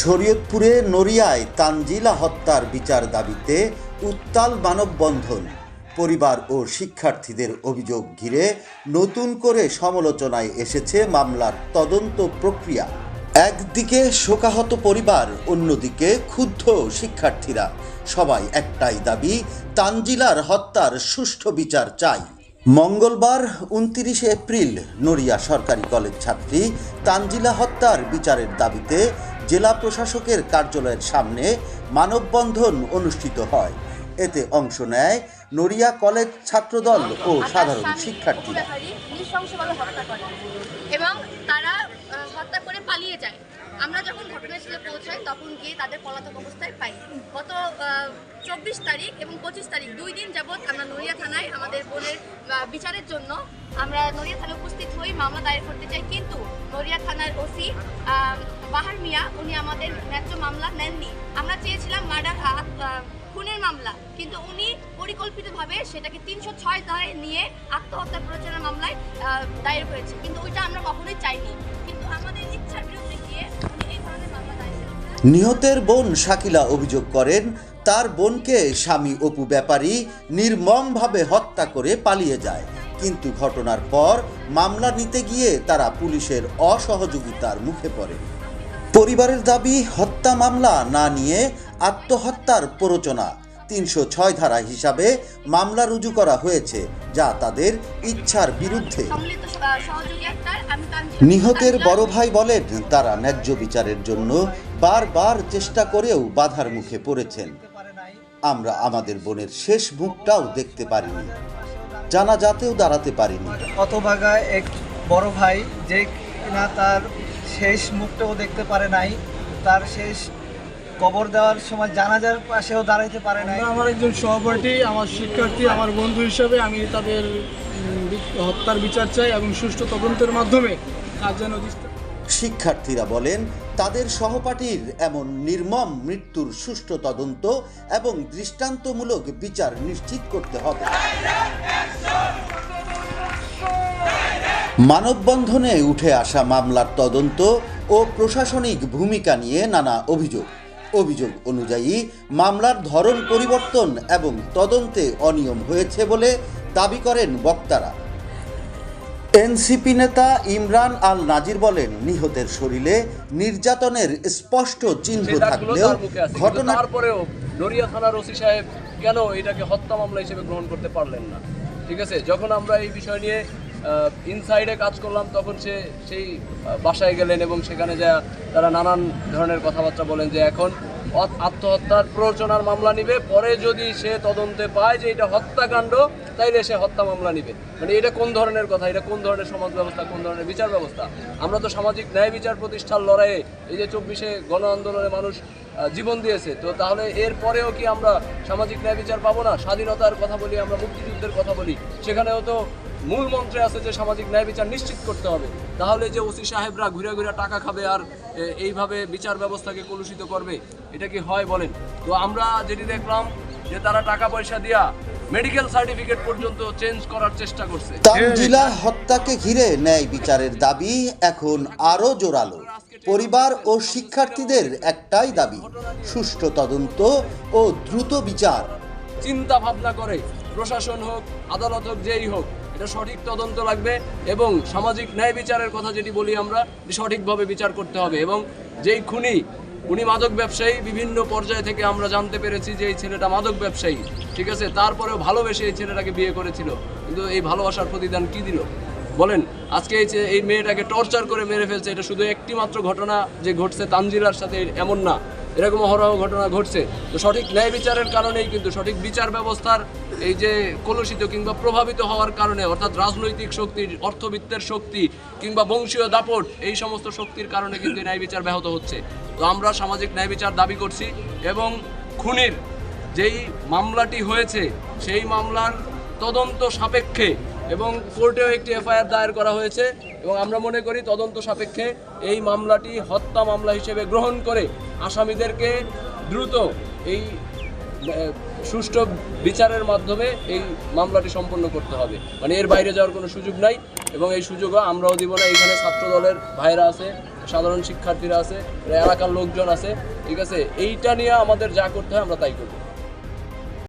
শরীয়তপুরে নড়িয়ায় তানজিলা হত্যার বিচার দাবিতে উত্তাল মানববন্ধন। পরিবার ও শিক্ষার্থীদের অভিযোগ ঘিরে নতুন করে সমালোচনায় এসেছে মামলার তদন্ত প্রক্রিয়া। একদিকে শোকাহত পরিবার, অন্যদিকে ক্ষুব্ধ শিক্ষার্থীরা। সবাই একটাই দাবি, তানজিলার হত্যার সুষ্ঠু বিচার চাই। মঙ্গলবার 29 এপ্রিল নড়িয়া সরকারি কলেজ ছাত্রী তানজিলা হত্যার বিচারের দাবিতে জেলা প্রশাসকের কার্যালয়ের সামনে মানববন্ধন অনুষ্ঠিত হয়। এতে অংশ নেয় নড়িয়া কলেজ ছাত্রদল ও সাধারণ শিক্ষার্থীরা। এবং তারা হত্যা করে পালিয়ে যায়। আমরা যখন ঘটনাস্থলে পৌঁছাই তখন গিয়ে তাদের পলাতক অবস্থায় পাই। গত 24 তারিখ এবং 25 তারিখ 2 দিন যাবৎ আমরা নড়িয়া থানায় আমাদের বোনের বিচারের জন্য আমরা নড়িয়া থানায় উপস্থিত হই, মামলা দায়ের করতে চাই। কিন্তু নড়িয়া থানার ওসি বাহার মিয়া উনি আমাদের ন্যায্য মামলা নেননি। আমরা চেয়েছিলাম খুনের মামলা, কিন্তু উনি পরিকল্পিতভাবে সেটাকে 306 ধারায় নিয়ে আত্মহত্যা প্ররোচনার মামলায় দায়ের করেছে, কিন্তু ওইটা আমরা কখনোই চাইনি। কিন্তু আমাদের ইচ্ছার বিরুদ্ধে গিয়ে উনি এই ধরনের মামলা দায়ের করেছেন। নিহতের বোন শাকিলা অভিযোগ করেন, তার বোনকে স্বামী অপু ব্যাপারী নির্মমভাবে হত্যা করে পালিয়ে যায়। কিন্তু ঘটনার পর মামলা নিতে গিয়ে তারা পুলিশের অসহযোগিতার মুখে পড়ে। পরিবারের দাবি, হত্যা মামলা না নিয়ে আত্মহত্যার প্ররোচনা 306 ধারা হিসাবে মামলা রুজু করা হয়েছে, যা তাদের ইচ্ছার বিরুদ্ধে। নিহতের বড় ভাই বলেন, তারা ন্যায্য বিচারের জন্য বারবার চেষ্টা করেও বাধার মুখে পড়েছেন। আমরা আমাদের বোনের শেষ মুখটাও দেখতে পারিনি, জানাজাতেও দাঁড়াতে পারিনি। হতভাগায় এক বড় ভাই যে কিনা তার শেষ মুখটাও দেখতে পারে নাই, তার শেষ কবর দেওয়ার সময় জানাজার পাশেও দাঁড়াইতে পারে নাই। আমার একজন সহপাঠী, আমার শিক্ষার্থী, আমার বন্ধু হিসাবে আমি তাদের হত্যার বিচার চাই এবং সুষ্ঠু তদন্তের মাধ্যমে তার যেন। শিক্ষার্থীরা বলেন, তাদের সহপাঠীর এমন নির্মম মৃত্যুর সুষ্ঠু তদন্ত এবং দৃষ্টান্তমূলক বিচার নিশ্চিত করতে হবে। মানববন্ধনে উঠে আসা মামলার তদন্ত ও প্রশাসনিক ভূমিকা নিয়ে নানা অভিযোগ অনুযায়ী মামলার ধরন পরিবর্তন এবং তদন্তে অনিয়ম হয়েছে বলে দাবি করেন বক্তারা। এনসিপি নেতা ইমরান আল নাজির বলেন, নিহতের শরীরে নির্যাতনের স্পষ্ট চিহ্ন থাকলেও ঘটনার পরেও নড়িয়া থানার ওসি সাহেব কেন এটাকে হত্যা মামলা হিসেবে গ্রহণ করতে পারলেন না? ঠিক আছে, যখন আমরা এই বিষয় নিয়ে ইনসাইডে কাজ করলাম তখন সেই বাসায় গেলেন এবং সেখানে যা তারা নানান ধরনের কথাবার্তা বলেন যে এখন আত্মহত্যার প্ররোচনার মামলা নিবে, পরে যদি সে তদন্তে পায় যে এটা হত্যাকাণ্ড তাইলে সে হত্যা মামলা নিবে। মানে এটা কোন ধরনের কথা? এটা কোন ধরনের সমাজ ব্যবস্থা, কোন ধরনের বিচার ব্যবস্থা? আমরা তো সামাজিক ন্যায় বিচার প্রতিষ্ঠার লড়াইয়ে এই যে 24-এ গণ আন্দোলনে মানুষ জীবন দিয়েছে, তো তাহলে এর পরেও কি আমরা সামাজিক ন্যায় বিচার পাবো না? স্বাধীনতার কথা বলি, আমরা মুক্তিযুদ্ধের কথা বলি, সেখানেও তো মূল মন্ত্রে আছে যে সামাজিক ন্যায় বিচার নিশ্চিত করতে হবে। তাহলে যে ওসি সাহেবরা ঘুরে ঘুরে টাকা খাবে আর এইভাবে বিচার ব্যবস্থাকে কলুষিত করবে, এটা কি হয় বলেন? তো আমরা যেটি দেখলাম যে তারা টাকা পয়সা দিয়া মেডিকেল সার্টিফিকেট পর্যন্ত চেঞ্জ করার চেষ্টা করছে। তানজিলা হত্যাকে ঘিরে ন্যায় বিচারের দাবি এখন আরো জোরালো। পরিবার ও শিক্ষার্থীদের একটাই দাবি, সুষ্ঠু তদন্ত ও দ্রুত বিচার। চিন্তা ভাবনা করে প্রশাসন হোক, আদালত হোক, যেই হোক, এটা সঠিক তদন্ত লাগবে এবং সামাজিক ন্যায় বিচারের কথা যেটি বলি আমরা, সঠিকভাবে বিচার করতে হবে। এবং যেই উনি মাদক ব্যবসায়ী, বিভিন্ন পর্যায় থেকে আমরা জানতে পেরেছি যে এই ছেলেটা মাদক ব্যবসায়ী, ঠিক আছে, তারপরেও ভালোবেসে এই ছেলেটাকে বিয়ে করেছিল। কিন্তু এই ভালোবাসার প্রতিদান কি দিল বলেন? আজকে এই মেয়েটাকে টর্চার করে মেরে ফেলছে। এটা শুধু একটি মাত্র ঘটনা যে ঘটছে তানজিলার সাথে এমন না, এরকম অহরহ ঘটনা ঘটছে। তো সঠিক ন্যায় বিচারের কারণেই কিন্তু সঠিক বিচার ব্যবস্থার এই যে কলুষিত কিংবা প্রভাবিত হওয়ার কারণে, অর্থাৎ রাজনৈতিক শক্তি, অর্থবিত্তের শক্তি কিংবা বংশীয় দাপট, এই সমস্ত শক্তির কারণে কিন্তু ন্যায় বিচার ব্যাহত হচ্ছে। তো আমরা সামাজিক ন্যায় বিচার দাবি করছি এবং খুনির যেই মামলাটি হয়েছে সেই মামলার তদন্ত সাপেক্ষে এবং কোর্টেও একটি এফআইআর দায়ের করা হয়েছে এবং আমরা মনে করি তদন্ত সাপেক্ষে এই মামলাটি হত্যা মামলা হিসেবে গ্রহণ করে আসামিদেরকে দ্রুত এই সুষ্ঠু বিচারের মাধ্যমে এই মামলাটি সম্পন্ন করতে হবে। মানে এর বাইরে যাওয়ার কোনো সুযোগ নাই এবং এই সুযোগও আমরাও দিব না। এখানে ছাত্র দলের ভাইরা আছে, সাধারণ শিক্ষার্থীরা আছে, এলাকার লোকজন আছে, ঠিক আছে, এইটা নিয়ে আমাদের যা করতে হয় আমরা তাই করবো।